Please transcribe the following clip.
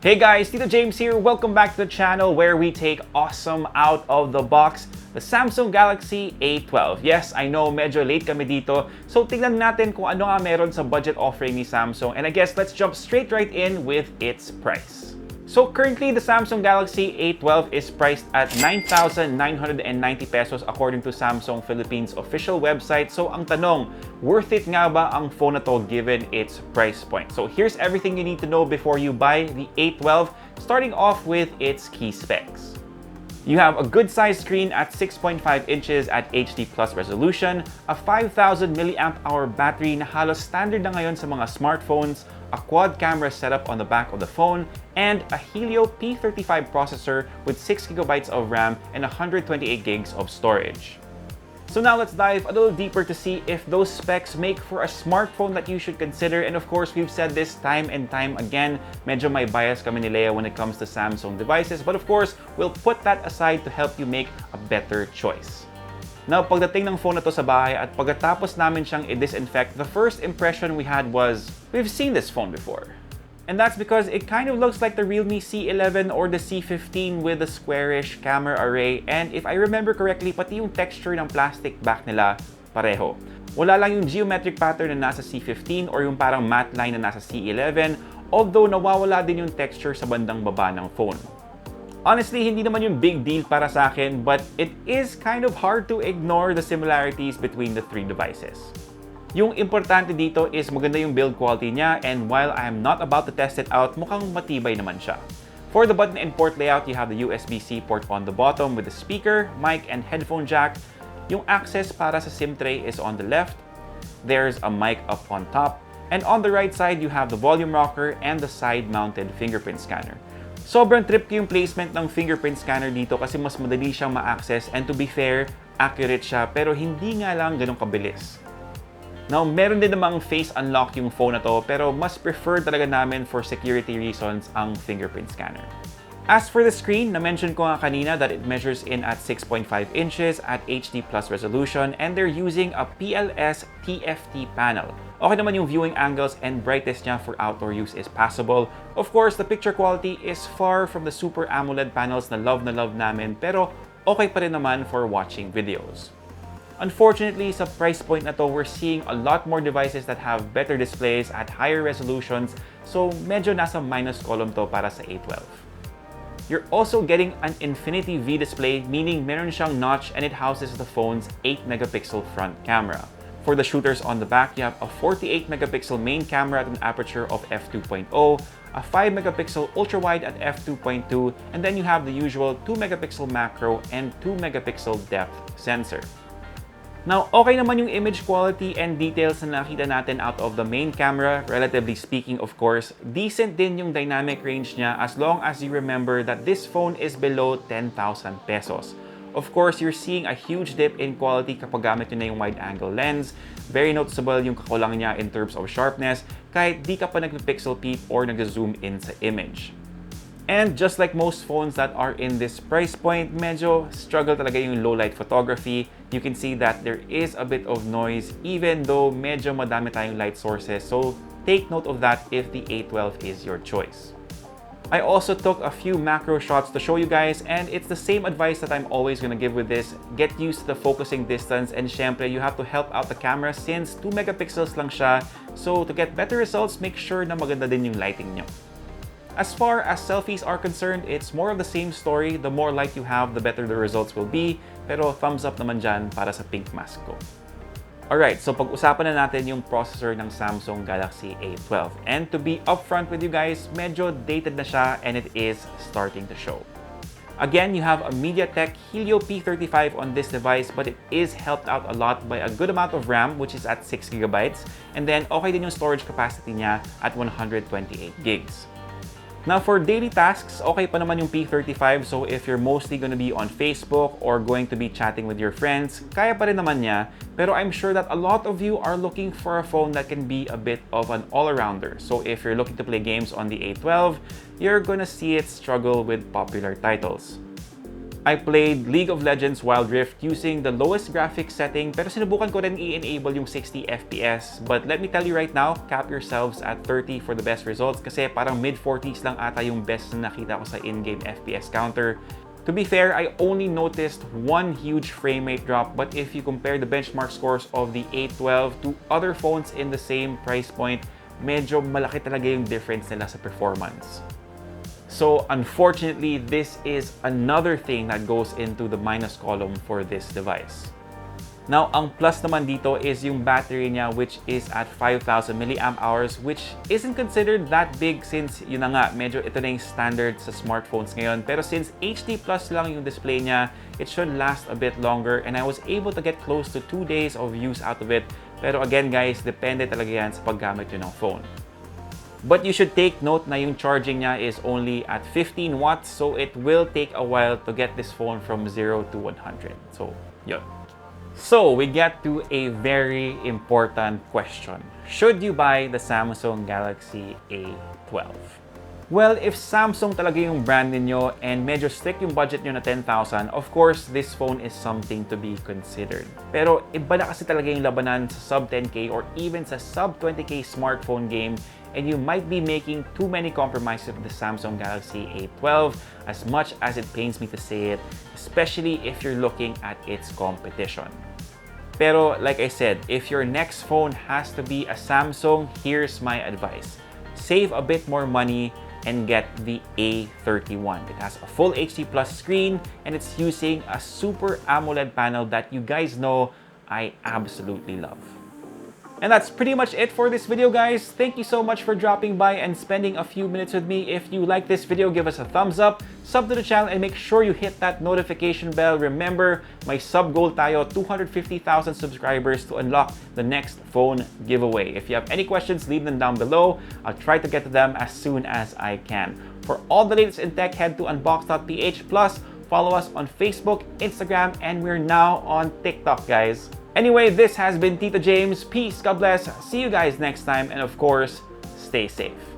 Hey guys, Tito Jeyms here. Welcome back to the channel where we take awesome out of the box, the Samsung Galaxy A12. Yes, I know, medyo late kami dito. So tingnan natin kung ano nga meron sa budget offering ni Samsung. And I guess let's jump straight right in with its price. So currently, the Samsung Galaxy A12 is priced at 9,990 pesos according to Samsung Philippines official website. So ang tanong, worth it nga ba ang phone na to given its price point? So here's everything you need to know before you buy the A12, starting off with its key specs. You have a good sized screen at 6.5 inches at HD plus resolution, a 5,000 mAh battery na halos standard na ngayon sa mga smartphones, a quad camera setup on the back of the phone, and a Helio P35 processor with 6GB of RAM and 128GB of storage. So now let's dive a little deeper to see if those specs make for a smartphone that you should consider. And of course, we've said this time and time again, medyo may bias kami ni Leia when it comes to Samsung devices. But of course, we'll put that aside to help you make a better choice. Now, pagdating ng phone na to sa bahay at pagkatapos namin siyang i-disinfect, the first impression we had was, we've seen this phone before. And that's because it kind of looks like the Realme C11 or the C15 with the squarish camera array. And if I remember correctly, pati yung texture ng plastic back nila, pareho. Wala lang yung geometric pattern na nasa C15 or yung parang matte line na nasa C11, although nawawala din yung texture sa bandang baba ng phone. Honestly, hindi naman yung big deal para sa akin, but it is kind of hard to ignore the similarities between the three devices. Yung importante dito is maganda yung build quality niya, and while I am not about to test it out, mukhang matibay naman siya. For the button and port layout, you have the USB-C port on the bottom with the speaker, mic, and headphone jack. Yung access para sa SIM tray is on the left. There's a mic up on top. And on the right side, you have the volume rocker and the side-mounted fingerprint scanner. Sobrang trip ko yung placement ng fingerprint scanner dito kasi mas madali siyang ma-access, and to be fair, accurate siya pero hindi nga lang ganun kabilis. Now, meron din namang face unlock yung phone na to, pero mas prefer talaga namin for security reasons ang fingerprint scanner. As for the screen, na-mention ko nga kanina that it measures in at 6.5 inches at HD plus resolution, and they're using a PLS TFT panel. Okay naman yung viewing angles, and brightness niya for outdoor use is passable. Of course, the picture quality is far from the Super AMOLED panels na love namin, pero okay pa rin naman for watching videos. Unfortunately, sa price point na to, we're seeing a lot more devices that have better displays at higher resolutions, so medyo nasa minus column to para sa A12. You're also getting an Infinity V display, meaning meron siyang notch and it houses the phone's 8-megapixel front camera. For the shooters on the back, you have a 48-megapixel main camera at an aperture of f2.0, a 5-megapixel ultra-wide at f2.2, and then you have the usual 2-megapixel macro and 2-megapixel depth sensor. Now, okay naman yung image quality and details na nakita natin out of the main camera, relatively speaking of course. Decent din yung dynamic range niya as long as you remember that this phone is below 10,000 pesos. Of course, you're seeing a huge dip in quality kapag gamit nyo na yung wide-angle lens. Very noticeable yung kakulang niya in terms of sharpness kahit di ka pa nag-pixel peep or nag-zoom in sa image. And just like most phones that are in this price point, medyo struggle talaga yung low-light photography. You can see that there is a bit of noise even though medyo madami tayong light sources. So take note of that if the A12 is your choice. I also took a few macro shots to show you guys, and it's the same advice that I'm always gonna give with this. Get used to the focusing distance, and syempre, you have to help out the camera since 2 megapixels lang siya. So to get better results, make sure na maganda din yung lighting nyo. As far as selfies are concerned, it's more of the same story. The more light you have, the better the results will be. Pero thumbs up naman dyan para sa pink mask ko. Alright, so pag-usapan na natin yung processor ng Samsung Galaxy A12. And to be upfront with you guys, medyo dated na siya and it is starting to show. Again, you have a MediaTek Helio P35 on this device, but it is helped out a lot by a good amount of RAM, which is at 6GB. And then, okay din yung storage capacity niya at 128GB. Now, for daily tasks, okay pa naman yung P35. So if you're mostly gonna be on Facebook or going to be chatting with your friends, kaya pa rin naman niya. Pero I'm sure that a lot of you are looking for a phone that can be a bit of an all-arounder. So if you're looking to play games on the A12, you're gonna see it struggle with popular titles. I played League of Legends Wild Rift using the lowest graphics setting pero sinubukan ko rin i-enable yung 60 FPS. But let me tell you right now, cap yourselves at 30 for the best results kasi parang mid-40s lang ata yung best na nakita ko sa in-game FPS counter. To be fair, I only noticed one huge frame rate drop, but if you compare the benchmark scores of the A12 to other phones in the same price point, medyo malaki talaga yung difference nila sa performance. So unfortunately, this is another thing that goes into the minus column for this device. Now, ang plus naman dito is yung battery niya, which is at 5,000 mAh, which isn't considered that big since yun na nga, medyo ito na yung standard sa smartphones ngayon. Pero since HD Plus lang yung display niya, it should last a bit longer and I was able to get close to 2 days of use out of it. Pero again guys, depende talaga yan sa paggamit nyo ng phone. But you should take note na yung charging niya is only at 15 watts, so it will take a while to get this phone from 0 to 100. So, yun. So, we get to a very important question. Should you buy the Samsung Galaxy A12? Well, if Samsung talaga yung brand ninyo and medyo strict yung budget nyo na 10,000, of course, this phone is something to be considered. Pero iba na kasi talaga yung labanan sa sub 10K or even sa sub 20K smartphone game, and you might be making too many compromises with the Samsung Galaxy A12 as much as it pains me to say it, especially if you're looking at its competition. Pero like I said, if your next phone has to be a Samsung, here's my advice. Save a bit more money and get the A31. It has a full HD Plus screen and it's using a Super AMOLED panel that you guys know I absolutely love. And that's pretty much it for this video, guys. Thank you so much for dropping by and spending a few minutes with me. If you like this video, give us a thumbs up, sub to the channel, and make sure you hit that notification bell. Remember, my sub goal tayo, 250,000 subscribers to unlock the next phone giveaway. If you have any questions, leave them down below. I'll try to get to them as soon as I can. For all the latest in tech, head to Unbox.ph. Plus, follow us on Facebook, Instagram, and we're now on TikTok, guys. Anyway, this has been Tito Jeyms. Peace, God bless. See you guys next time, and of course, stay safe.